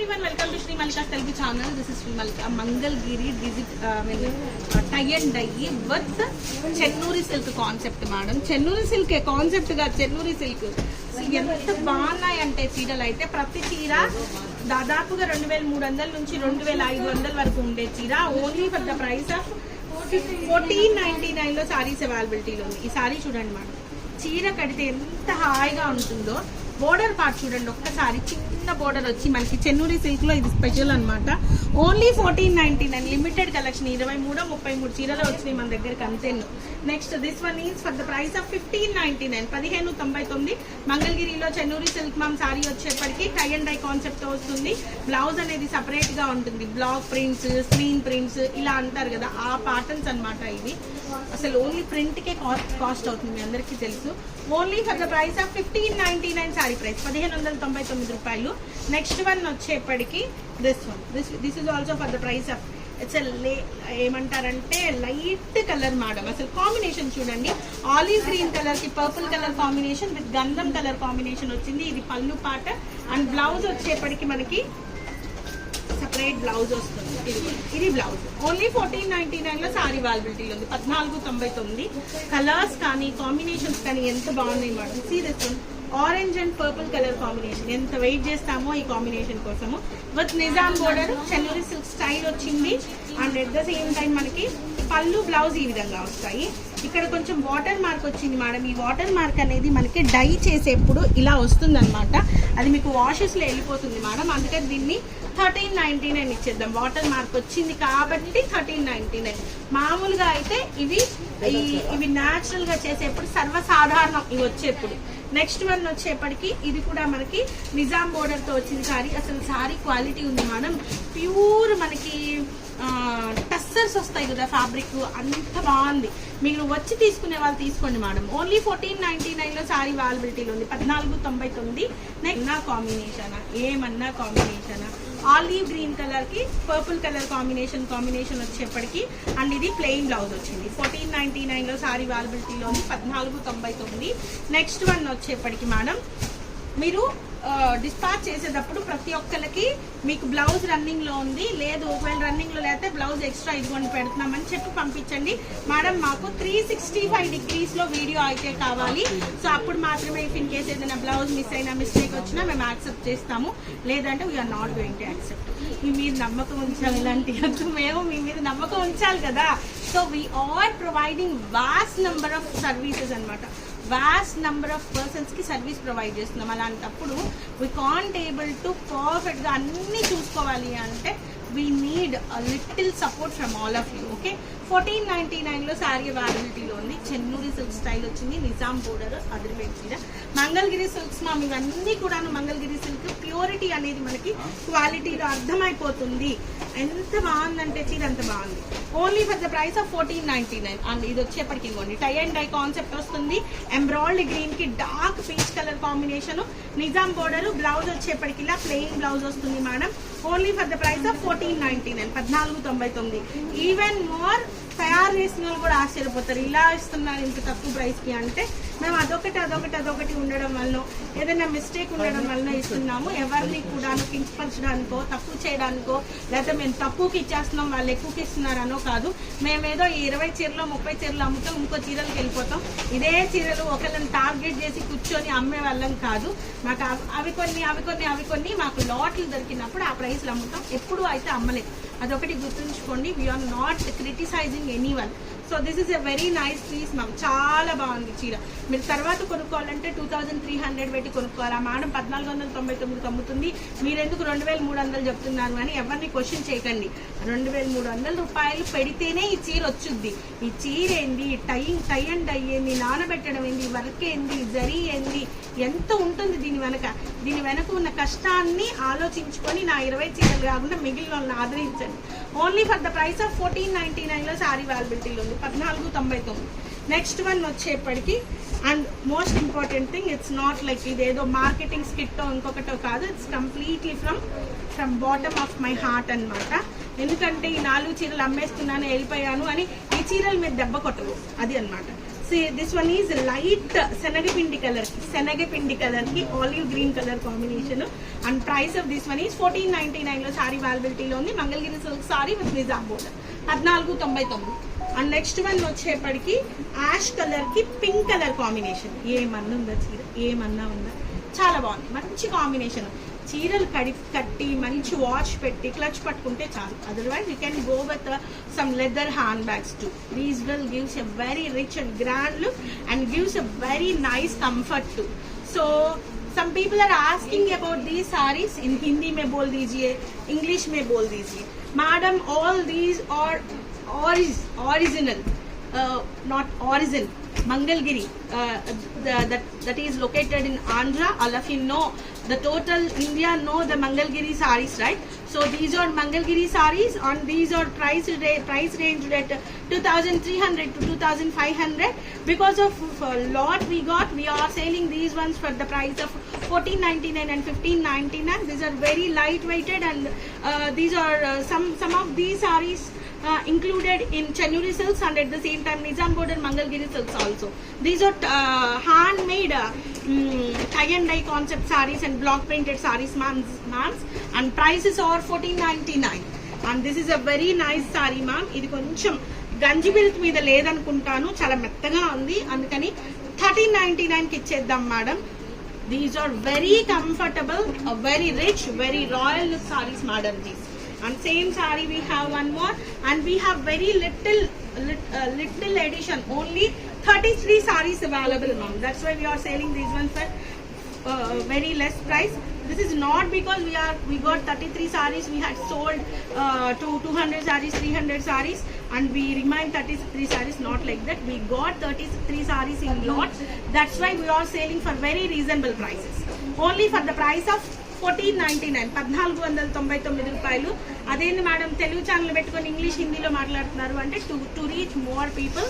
everyone, welcome to Sri Malika's Telugu channel. This is Sri Malika Mangalgiri tie and dye with Chennuri silk concept madam. Chennuri silk concept ga Chennuri silk ఎంత బాగున్నాయి అంటే చీరలు అయితే ప్రతి చీర దాదాపుగా 2300 నుంచి 2500 వరకు ఉండే చీర only for the price of 1499 లో సారీస్ అవైలబిలిటీలో ఉంది. ఈ సారీ చూడండి మేడం, చీర కడితే ఎంత హాయిగా ఉంటుందో. బోర్డర్ పార్ట్ చూడండి, ఒక్కసారి చిన్న బోర్డర్ వచ్చి మనకి చెన్నూరి సిల్క్ లో ఇది స్పెషల్ అనమాట. Only 1499 limited collection. 23-33 చీరలు వచ్చినాయి మన దగ్గరికి అంతే. Next this one is for the price of 1599 1599 మంగళగిరిలో చెన్నూరి సిల్క్ మామ్ సారీ వచ్చేప్పటికి టై అండ్ డై కాన్సెప్ట్ వస్తుంది. బ్లౌజ్ అనేది సపరేట్ గా ఉంటుంది. బ్లాక్ ప్రింట్స్, స్క్రీన్ ప్రింట్స్ ఇలా అంటారు కదా, ఆ ప్యాటర్న్స్ అనమాట ఇవి. అసలు ఓన్లీ ప్రింట్ కే కాస్ట్ అవుతుంది, మీ అందరికీ తెలుసు. Only for the price of 1599 sorry price 1599 రూపాయలు. నెక్స్ట్ వన్ వచ్చేప్పటికి this one, this is also for the price of it's ఏమంటారంటే లైట్ కలర్ మేడం. అసలు కాంబినేషన్ చూడండి, ఆలివ్ గ్రీన్ కలర్ కి పర్పుల్ కలర్ కాంబినేషన్ విత్ గంధం కలర్ కాంబినేషన్ వచ్చింది. ఇది పళ్ళు పాట అండ్ బ్లౌజ్ వచ్చేప్పటికి మనకి సపరేట్ బ్లౌజ్ వస్తుంది. ఇది బ్లౌజ్ ఓన్లీ 1499 లో సారీ అవైలబిలిటీలో ఉంది. 1499 కలర్స్ కానీ కాంబినేషన్స్ కానీ ఎంత బాగున్నాయి madam. See this one, orange and purple colour combination. ఎంత వెయిట్ చేస్తామో ఈ కాంబినేషన్ కోసము. With Nizam border Chennuri silk style వచ్చింది. And at the same time మనకి పళ్ళు బ్లౌజ్ ఈ విధంగా వస్తాయి. ఇక్కడ కొంచెం వాటర్ మార్క్ వచ్చింది మేడం. ఈ వాటర్ మార్క్ అనేది మనకి డై చేసేప్పుడు ఇలా వస్తుంది అనమాట. అది మీకు వాషెస్ లో వెళ్ళిపోతుంది మేడం, అందుకని దీన్ని 1399 ఇచ్చేద్దాం. వాటర్ మార్క్ వచ్చింది కాబట్టి 1399. మామూలుగా అయితే ఇవి న్యాచురల్ గా చేసేప్పుడు సర్వసాధారణం ఇవి వచ్చేప్పుడు. నెక్స్ట్ వన్ వచ్చేప్పటికి ఇది కూడా మనకి నిజాం బోర్డర్ తో వచ్చింది సారీ. అసలు సారీ క్వాలిటీ ఉంది మేడం, ప్యూర్ మనకి టస్సర్స్ వస్తాయి కదా ఫ్యాబ్రిక్, అంత బాగుంది. మీరు వచ్చి తీసుకునే వాళ్ళు తీసుకోండి మేడం. ఓన్లీ 1499 లో సారీ అవైలబిలిటీలో ఉంది. 1499. నెక్స్ట్ కాంబినేషన్ ఏమన్నా కాంబినేషన్ ఆలివ్ గ్రీన్ కలర్ కి పర్పుల్ కలర్ కాంబినేషన్ వచ్చేప్పటికి అండ్ ఇది ప్లెయిన్ బ్లౌజ్ వచ్చింది. 1499 లో సారీ అవైలబిలిటీలో ఉంది. 1499. నెక్స్ట్ వన్ వచ్చేప్పటికి మేడం మీరు డిస్పాచ్ చేసేటప్పుడు ప్రతి ఒక్కరికి మీకు బ్లౌజ్ రన్నింగ్ లో ఉంది, లేదు ఒకవేళ రన్నింగ్ లో లేకపోతే బ్లౌజ్ ఎక్స్ట్రా ఇదిగోండి పెడుతున్నామని చెప్పి పంపించండి మేడం. మాకు 365 degrees లో వీడియో అయితే కావాలి. సో అప్పుడు మాత్రమే ఇఫ్ ఇన్ కేసు ఏదైనా బ్లౌజ్ మిస్ అయినా మిస్టేక్ వచ్చినా మేము యాక్సెప్ట్ చేస్తాము, లేదంటే we are not going to accept. మీ మీద నమ్మకం ఉంచాలి, ఇలాంటి మేము మీ మీద నమ్మకం ఉంచాలి కదా. So we're providing vast number of services అనమాట. వాస్ట్ నెంబర్ ఆఫ్ పర్సన్స్ కి సర్వీస్ ప్రొవైడ్ చేస్తున్నాం. అలాంటప్పుడు we can't able to perfect గా అన్ని చూసుకోవాలి అంటే we need a little support from all of you. Okay, 1499 లో సారీ అవైలబిలిటీలో ఉంది. చెన్నూరి సిల్క్ స్టైల్ వచ్చింది, నిజాం బోర్డర్ అదిరిపోయి చీర. మంగళగిరి సిల్క్స్ మామ్ ఇవన్నీ కూడాను మంగళగిరి సిల్క్ ప్యూరిటీ అనేది మనకి క్వాలిటీలో అర్థమైపోతుంది. ఎంత బాగుందంటే చీర అంత బాగుంది. Only for the price of 1499. And ఇది వచ్చేప్పటికి ఇవ్వండి టై అండ్ డై కాన్సెప్ట్ వస్తుంది. ఎంబ్రాయిడరీ గ్రీన్ కి dark peach colour combination, Nizam border, blouse వచ్చేప్పటికి ఇలా ప్లెయిన్ బ్లౌజ్ వస్తుంది madam. Only for the price of 1499 1499. Even more తయారు చేసిన వాళ్ళు కూడా ఆశ్చర్యపోతారు, ఇలా ఇస్తున్నారు ఇంత తక్కువ ప్రైస్ కి అంటే. మేము అదొకటి ఉండడం వల్ల, ఏదైనా మిస్టేక్ ఉండడం వల్ల ఇస్తున్నాము. ఎవరిని కూడా కించపరచడానికో తక్కువ చేయడానికో లేకపోతే మేము తక్కువకి ఇచ్చేస్తున్నాం వాళ్ళు ఎక్కువకి ఇస్తున్నారనో కాదు. మేమేదో 20 చీరలు 30 చీరలు అమ్ముతాం, ఇంకో చీరలకు వెళ్ళిపోతాం. ఇదే చీరలు ఒకళ్ళని టార్గెట్ చేసి కూర్చొని అమ్మే వాళ్ళం కాదు. మాకు అవి కొన్ని మాకు లాట్లు దొరికినప్పుడు ఆ ప్రైస్లు అమ్ముతాం, ఎప్పుడు అయితే అమ్మలేదు. అదొకటి గుర్తుంచుకోండి. We're not criticising anyone. So this is a very nice piece ma'am, చాలా బాగుంది చీర. మీరు తర్వాత కొనుక్కోవాలంటే 2300 పెట్టి కొనుక్కోవాలా మేడం. 1499 అమ్ముతుంది, మీరెందుకు 2300 చెప్తున్నారు అని ఎవరిని క్వశ్చన్ చేయకండి. 2300 రూపాయలు పెడితేనే ఈ చీర వచ్చుద్ది. ఈ చీర ఏంది, టై అండ్ డై ఏంది, నానబెట్టడం ఏంది, వర్క్ ఏంది, జరీ ఏంది, ఎంత ఉంటుంది దీని వెనక ఉన్న కష్టాన్ని ఆలోచించుకొని నా 20 చీరలు కాకుండా మిగిలిన వాళ్ళని ఆదరించండి. Only for the price of 1499 లో సారీ అవైలబిలిటీలో ఉంది. 1499. నెక్స్ట్ వన్ వచ్చేప్పటికి and most important thing, it's not like ఇదేదో మార్కెటింగ్ స్కిట్టో ఇంకొకటో కాదు. It's completely from bottom of my heart అనమాట. ఎందుకంటే ఈ 4 చీరలు అమ్మేస్తున్నాను వెళ్ళిపోయాను అని ఈ చీరలు మీద దెబ్బ కొట్టవు, అది అనమాట. See, this one is light senagapindi color ki olive green color combination, and price of this one is 1499 lo saree availability lo undi. Mangalgiri silk saree with nizam border 1499. And next one వచ్చేపడికి ash colour కి pink colour combination. ఏమన్నా ఉందా చీర, ఏమన్నా ఉందా, చాలా బాగుంది, మంచి కాంబినేషన్. చీరలు కట్టి మంచి వాష్ పెట్టి క్లచ్ పట్టుకుంటే చాలు. Otherwise you can go with some leather hand bags to. These will gives a very rich and grand look and gives a very nice comfort to. So some people are asking about these sarees. In Hindi में बोल दीजिए, English में बोल दीजिए. Madam, all these are original, not origin. Mangalgiri, that is located in Andhra. All of you know, the total India know the Mangalgiri sarees, right? So these are Mangalgiri sarees, and these are price range at 2,300 to 2,500. Because of lot we are selling these ones for the price of 1499 and 1599. These are very light weighted, and these are some of these sarees included in Chennuri silks, and at the same time Nizam border Mangalgiri silks also. These are handmade tie and dye concept sarees and block printed sarees, ma'ams, and prices are 1499. And this is a very nice saree, ma'am. ఇది కొంచెం గంజి built మీద లేదనుకుంటాను, చాలా మెత్తగా ఉంది, అందుకని 1399 కి ఇచ్చేద్దాం madam. These are very comfortable, very rich, very royal look sarees, madam. These. And same saree we have one more, and we have very little edition. Only 33 sarees available, ma'am. That's why we are selling these ones for very less price. This is not because we got 33 sarees. We had sold to 200 sarees, 300 sarees, and we remain 33 sarees. Not like that. We got 33 sarees in lot. That's why we are selling for very reasonable prices. Only for the price of 1499, 1499 రూపాయలు. అదేంటి madam Telugu channel పెట్టుకొని English హిందీలో మాట్లాడుతున్నారు అంటే to reach more people,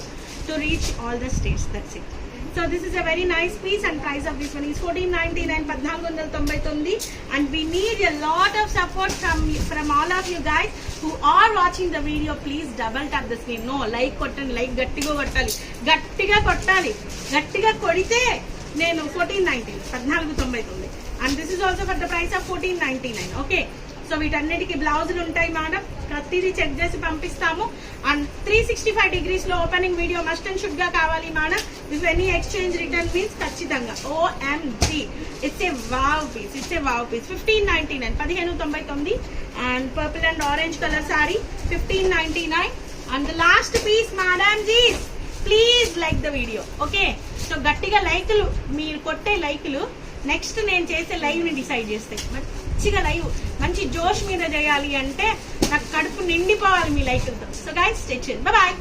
to reach all the states. That's it. So this is a very nice piece, and price of this one is 1499, 1499. And we need a lot of support from all of you guys who are watching the video. Please double tap the screen. No, like కొట్టండి, like గట్టిగా కొట్టాలి, గట్టిగా కొడితే నేను 1499. And this is also for the price of 1499. Okay, so వీటన్నిటికి బ్లౌజులు ఉంటాయి madam, ప్రతిదీ చెక్ చేసి పంపిస్తాము. అండ్ 365 degrees లో opening video must and should గా కావాలి madam. If any exchange return means ఖచ్చితంగా OMG, it's a wow piece, 1599, 1599. And purple and orange colour sorry 1599. And the last piece madam జీస్, please like the video. Okay, so గట్టిగా లైకులు, మీరు కొట్టే లైకులు next నేను చేసే లైవ్ ని డిసైడ్ చేస్తాయి. మంచిగా లైవ్ మంచి జోష్ మీద చేయాలి అంటే నాకు కడుపు నిండిపోవాలి మీ లైకులతో. So guys, stay tuned. Bye bye.